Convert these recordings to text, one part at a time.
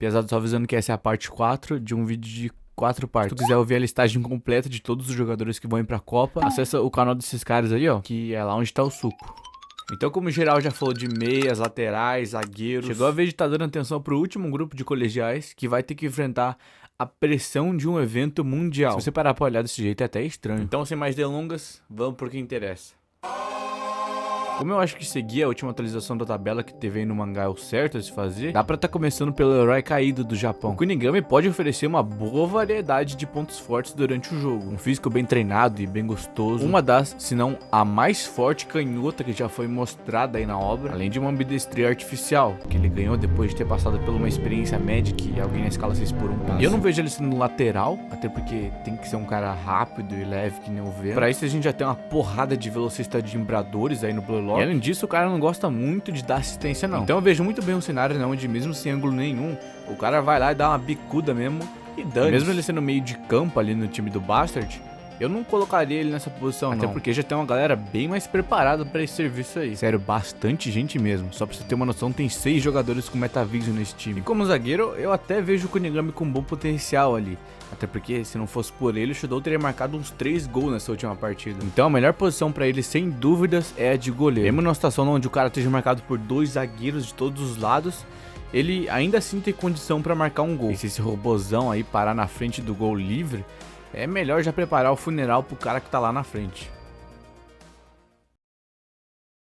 Pesado, só avisando que essa é a parte 4 de um vídeo de 4 partes. Se tu quiser ouvir a listagem completa de todos os jogadores que vão ir pra Copa, acessa o canal desses caras aí, ó, que é lá onde tá o suco. Então, como o geral já falou de meias, laterais, zagueiros, chegou a vez de estar dando atenção pro último grupo de colegiais que vai ter que enfrentar a pressão de um evento mundial. Se você parar pra olhar desse jeito é até estranho. Então, sem mais delongas, vamos pro que interessa. Como eu acho que seguir a última atualização da tabela que teve aí no mangá é o certo a se fazer, dá pra tá começando pelo herói caído do Japão. O Kunigami pode oferecer uma boa variedade de pontos fortes durante o jogo. Um físico bem treinado e bem gostoso. Uma das, se não a mais forte canhota que já foi mostrada aí na obra. Além de uma ambidestria artificial, que ele ganhou depois de ter passado por uma experiência média que alguém na escala 6x1 passa. Eu não vejo ele sendo lateral, até porque tem que ser um cara rápido e leve que nem o Venom. Pra isso a gente já tem uma porrada de velocista de vibradores aí no Blue. E além disso, o cara não gosta muito de dar assistência não. Então eu vejo muito bem um cenário onde mesmo sem ângulo nenhum, o cara vai lá e dá uma bicuda mesmo e dane. Mesmo ele sendo meio de campo ali no time do Bastard, eu não colocaria ele nessa posição até porque já tem uma galera bem mais preparada pra esse serviço aí. Sério, bastante gente mesmo. Só pra você ter uma noção, tem 6 jogadores com Metavision nesse time. E como zagueiro, eu até vejo o Kunigami com bom potencial ali. Até porque, se não fosse por ele, o Shudou teria marcado uns 3 gols nessa última partida. Então a melhor posição pra ele, sem dúvidas, é a de goleiro. Mesmo numa situação onde o cara esteja marcado por 2 zagueiros de todos os lados, ele ainda assim tem condição pra marcar um gol. E se esse robozão aí parar na frente do gol livre, é melhor já preparar o funeral pro cara que tá lá na frente.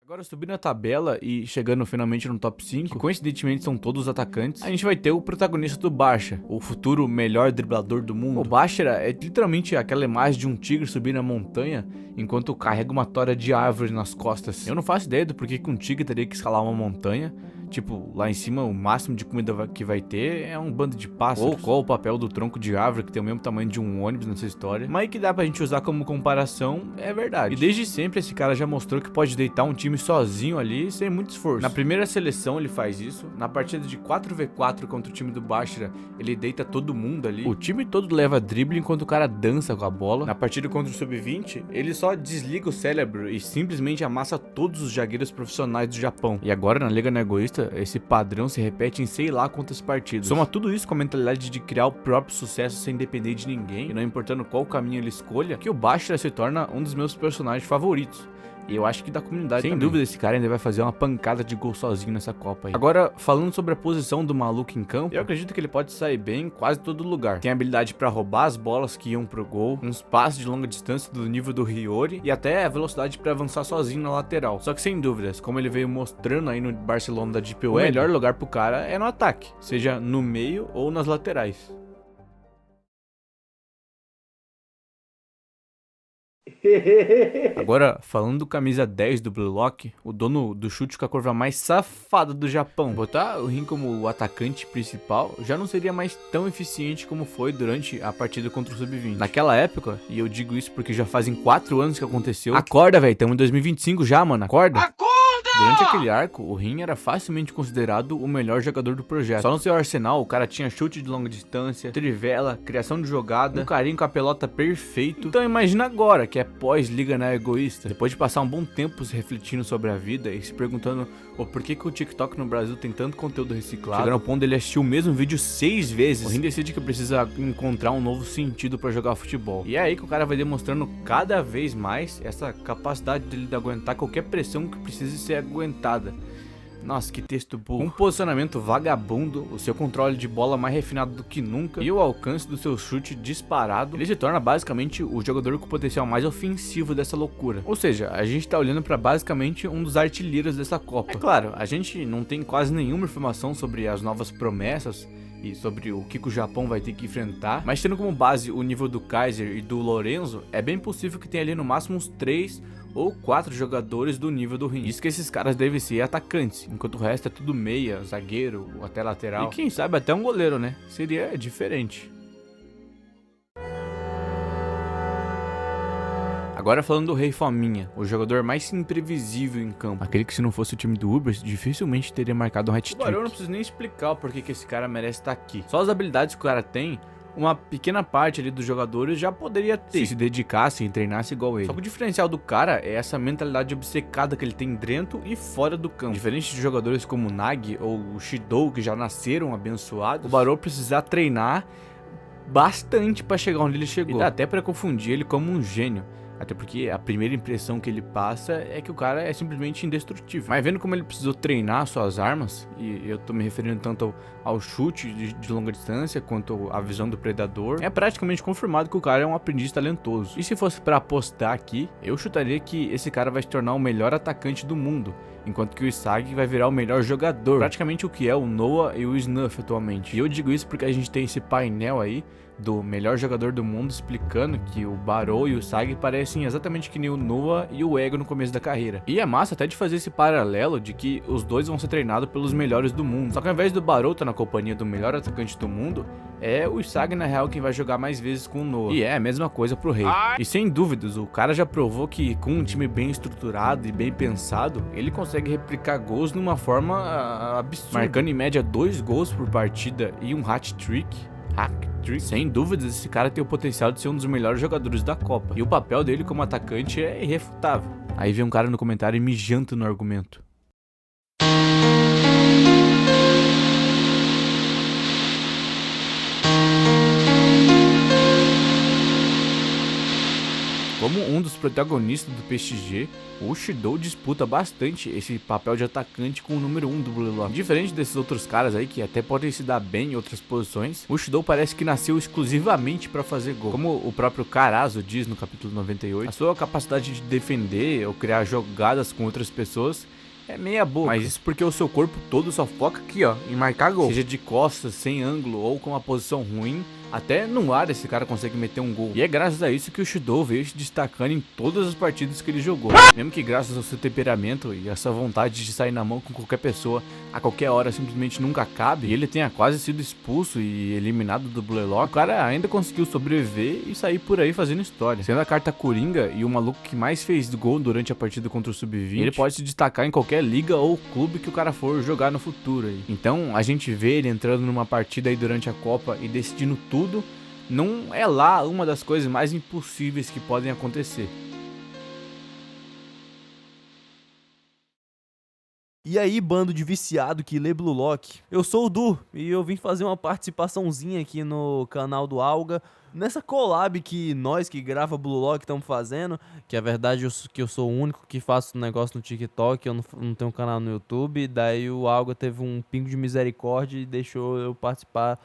Agora subindo a tabela e chegando finalmente no top 5, que coincidentemente são todos atacantes, a gente vai ter o protagonista do Baixa, o futuro melhor driblador do mundo. O Baixa é literalmente aquela imagem de um tigre subindo a montanha enquanto carrega uma tora de árvore nas costas. Eu não faço ideia do porquê que um tigre teria que escalar uma montanha. Tipo, lá em cima o máximo de comida que vai ter é um bando de pássaros. Ou qual o papel do tronco de árvore que tem o mesmo tamanho de um ônibus nessa história. Mas que dá pra gente usar como comparação, é verdade. E desde sempre esse cara já mostrou que pode deitar um time sozinho ali sem muito esforço. Na primeira seleção ele faz isso. Na partida de 4v4 contra o time do Bashira, ele deita todo mundo ali. O time todo leva drible enquanto o cara dança com a bola. Na partida contra o Sub-20, ele só desliga o cérebro e simplesmente amassa todos os zagueiros profissionais do Japão. E agora na Liga Egoísta, esse padrão se repete em sei lá quantas partidas. Soma tudo isso com a mentalidade de criar o próprio sucesso sem depender de ninguém, e não importando qual caminho ele escolha, que o Bashira se torna um dos meus personagens favoritos. E eu acho que da comunidade sem dúvida esse cara ainda vai fazer uma pancada de gol sozinho nessa Copa aí. Agora, falando sobre a posição do maluco em campo, eu acredito que ele pode sair bem em quase todo lugar. Tem habilidade pra roubar as bolas que iam pro gol, uns passes de longa distância do nível do Hiyori e até a velocidade pra avançar sozinho na lateral. Só que sem dúvidas, como ele veio mostrando aí no Barcelona da Deep Web, o melhor lugar pro cara é no ataque, seja no meio ou nas laterais. Agora, falando do camisa 10 do Blue Lock, o dono do chute com a curva mais safada do Japão, botar o Rin como o atacante principal já não seria mais tão eficiente como foi durante a partida contra o Sub-20. Naquela época, e eu digo isso porque já fazem 4 anos que aconteceu. Acorda, velho, estamos em 2025 já, mano, acorda! Durante aquele arco, o Rin era facilmente considerado o melhor jogador do projeto. Só no seu arsenal, o cara tinha chute de longa distância, trivela, criação de jogada, um carinho com a pelota perfeito. Então imagina agora, que é pós-Liga Egoísta, depois de passar um bom tempo se refletindo sobre a vida e se perguntando por que o TikTok no Brasil tem tanto conteúdo reciclado, chegando ao ponto dele assistir o mesmo vídeo 6 vezes, o Rin decide que precisa encontrar um novo sentido pra jogar futebol. E é aí que o cara vai demonstrando cada vez mais essa capacidade dele de aguentar qualquer pressão que precise ser aguentada. Nossa, que texto burro. Um posicionamento vagabundo, o seu controle de bola mais refinado do que nunca e o alcance do seu chute disparado, ele se torna basicamente o jogador com o potencial mais ofensivo dessa loucura. Ou seja, a gente tá olhando pra basicamente um dos artilheiros dessa Copa. É claro, a gente não tem quase nenhuma informação sobre as novas promessas e sobre o que o Japão vai ter que enfrentar, mas tendo como base o nível do Kaiser e do Lorenzo, é bem possível que tenha ali no máximo uns 3 ou 4 jogadores do nível do Rin. Diz que esses caras devem ser atacantes, enquanto o resto é tudo meia, zagueiro, ou até lateral. E quem sabe até um goleiro, né? Seria diferente. Agora falando do Rei Fominha, o jogador mais imprevisível em campo. Aquele que se não fosse o time do Ubers, dificilmente teria marcado um hat-trick. Agora eu não preciso nem explicar o porquê que esse cara merece estar aqui. Só as habilidades que o cara tem, uma pequena parte ali dos jogadores já poderia ter, se dedicasse e treinasse igual ele. Só que o diferencial do cara é essa mentalidade obcecada que ele tem dentro e fora do campo. Diferente de jogadores como o Nagi ou o Shidou, que já nasceram abençoados, o Barou precisar treinar bastante pra chegar onde ele chegou. E dá até pra confundir ele como um gênio. Até porque a primeira impressão que ele passa é que o cara é simplesmente indestrutível. Mas vendo como ele precisou treinar suas armas, e eu tô me referindo tanto ao chute de longa distância quanto à visão do predador, é praticamente confirmado que o cara é um aprendiz talentoso. E se fosse pra apostar aqui, eu chutaria que esse cara vai se tornar o melhor atacante do mundo, enquanto que o Isagi vai virar o melhor jogador, praticamente o que é o Noah e o Snuff atualmente. E eu digo isso porque a gente tem esse painel aí do melhor jogador do mundo explicando que o Barou e o Sagi parecem exatamente que nem o Noah e o Ego no começo da carreira. E é massa até de fazer esse paralelo de que os dois vão ser treinados pelos melhores do mundo. Só que ao invés do Barou estar na companhia do melhor atacante do mundo, é o Sagi na real quem vai jogar mais vezes com o Noah. E é a mesma coisa pro Rei. E sem dúvidas, o cara já provou que com um time bem estruturado e bem pensado, ele consegue replicar gols de uma forma absurda, marcando em média 2 gols por partida e um hat-trick. Sem dúvidas, esse cara tem o potencial de ser um dos melhores jogadores da Copa. E o papel dele como atacante é irrefutável. Aí vem um cara no comentário e me janta no argumento. Como um dos protagonistas do PSG, o Shidou disputa bastante esse papel de atacante com o número 1 do Blue Lock. Diferente desses outros caras aí que até podem se dar bem em outras posições, o Shidou parece que nasceu exclusivamente para fazer gol. Como o próprio Carazo diz no capítulo 98, a sua capacidade de defender ou criar jogadas com outras pessoas é meia boca. Mas isso porque o seu corpo todo só foca aqui, ó, em marcar gol. Seja de costas, sem ângulo ou com uma posição ruim, até no ar esse cara consegue meter um gol. E é graças a isso que o Shidou veio se destacando em todas as partidas que ele jogou. Mesmo que graças ao seu temperamento e a sua vontade de sair na mão com qualquer pessoa a qualquer hora simplesmente nunca acabe, e ele tenha quase sido expulso e eliminado do Blue Lock, o cara ainda conseguiu sobreviver e sair por aí fazendo história. Sendo a carta Coringa e o maluco que mais fez gol durante a partida contra o Sub-20, ele pode se destacar em qualquer liga ou clube que o cara for jogar no futuro aí. Então a gente vê ele entrando numa partida aí durante a Copa e decidindo tudo, não é lá uma das coisas mais impossíveis que podem acontecer. E aí, bando de viciado que lê Blue Lock, eu sou o Du e eu vim fazer uma participaçãozinha aqui no canal do Alga, nessa collab que nós que grava Blue Lock estamos fazendo, que é verdade que eu sou o único que faço negócio no TikTok, eu não tenho canal no YouTube, daí o Alga teve um pingo de misericórdia e deixou eu participar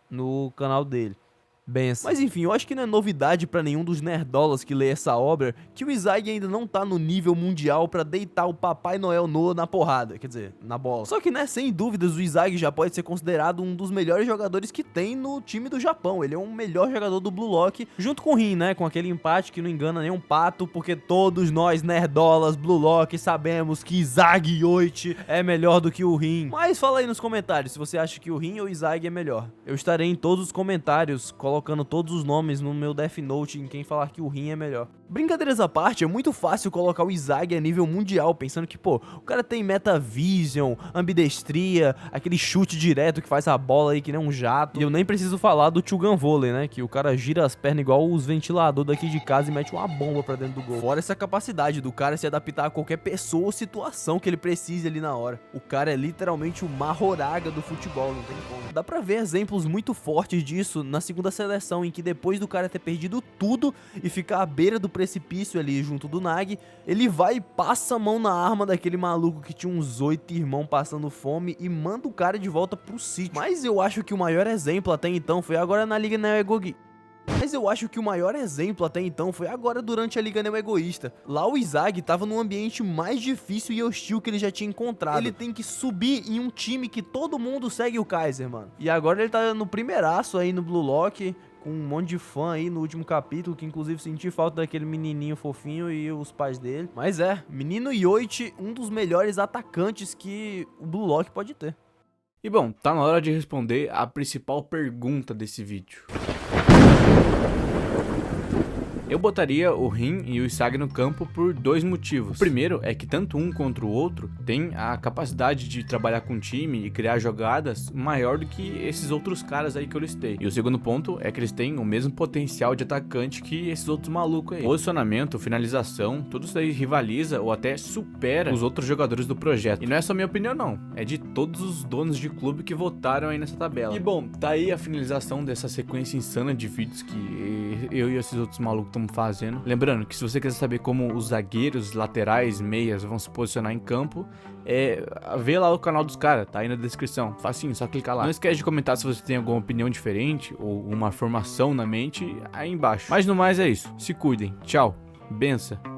no canal dele. Bem assim. Mas enfim, eu acho que não é novidade pra nenhum dos nerdolas que lê essa obra que o Isagi ainda não tá no nível mundial pra deitar o Papai Noel Noah na porrada, quer dizer, na bola. Só que, né, sem dúvidas, o Isagi já pode ser considerado um dos melhores jogadores que tem no time do Japão. Ele é um melhor jogador do Blue Lock, junto com o Rin, né, com aquele empate que não engana nem um pato, porque todos nós nerdolas Blue Lock sabemos que Isagi Yoichi é melhor do que o Rin. Mas fala aí nos comentários se você acha que o Rin ou o Isagi é melhor. Eu estarei em todos os comentários colocando todos os nomes no meu Death Note em quem falar que o Rin é melhor. Brincadeiras à parte, é muito fácil colocar o Isagi a nível mundial, pensando que, pô, o cara tem metavision, ambidestria, aquele chute direto que faz a bola aí que nem um jato. E eu nem preciso falar do Chugan Volley, né, que o cara gira as pernas igual os ventiladores daqui de casa e mete uma bomba pra dentro do gol. Fora essa capacidade do cara se adaptar a qualquer pessoa ou situação que ele precise ali na hora. O cara é literalmente o Mahoraga do futebol, não tem como. Dá pra ver exemplos muito fortes disso na segunda seleção, em que depois do cara ter perdido tudo e ficar à beira do precipício ali junto do Nagi, ele vai e passa a mão na arma daquele maluco que tinha uns 8 irmãos passando fome e manda o cara de volta pro sítio. Mas eu acho que o maior exemplo até então foi agora na Liga Neo-Egoísta. Durante a Liga Neo-Egoísta. Lá o Isagi tava num ambiente mais difícil e hostil que ele já tinha encontrado. Ele tem que subir em um time que todo mundo segue o Kaiser, mano. E agora ele tá no primeiraço aí no Blue Lock, com um monte de fã aí no último capítulo, que inclusive senti falta daquele menininho fofinho e os pais dele. Mas é, menino Yoichi, um dos melhores atacantes que o Blue Lock pode ter. E bom, tá na hora de responder a principal pergunta desse vídeo. Eu botaria o Rin e o Isagi no campo por dois motivos. O primeiro é que tanto um contra o outro tem a capacidade de trabalhar com o time e criar jogadas maior do que esses outros caras aí que eu listei. E o segundo ponto é que eles têm o mesmo potencial de atacante que esses outros malucos aí. Posicionamento, finalização, tudo isso aí rivaliza ou até supera os outros jogadores do projeto. E não é só minha opinião não, é de todos os donos de clube que votaram aí nessa tabela. E bom, tá aí a finalização dessa sequência insana de vídeos que eu e esses outros malucos estamos fazendo. Lembrando que se você quiser saber como os zagueiros, laterais, meias vão se posicionar em campo, vê lá o canal dos caras, tá aí na descrição. Facinho, só clicar lá. Não esquece de comentar se você tem alguma opinião diferente ou uma formação na mente aí embaixo. Mas no mais é isso. Se cuidem. Tchau. Benção.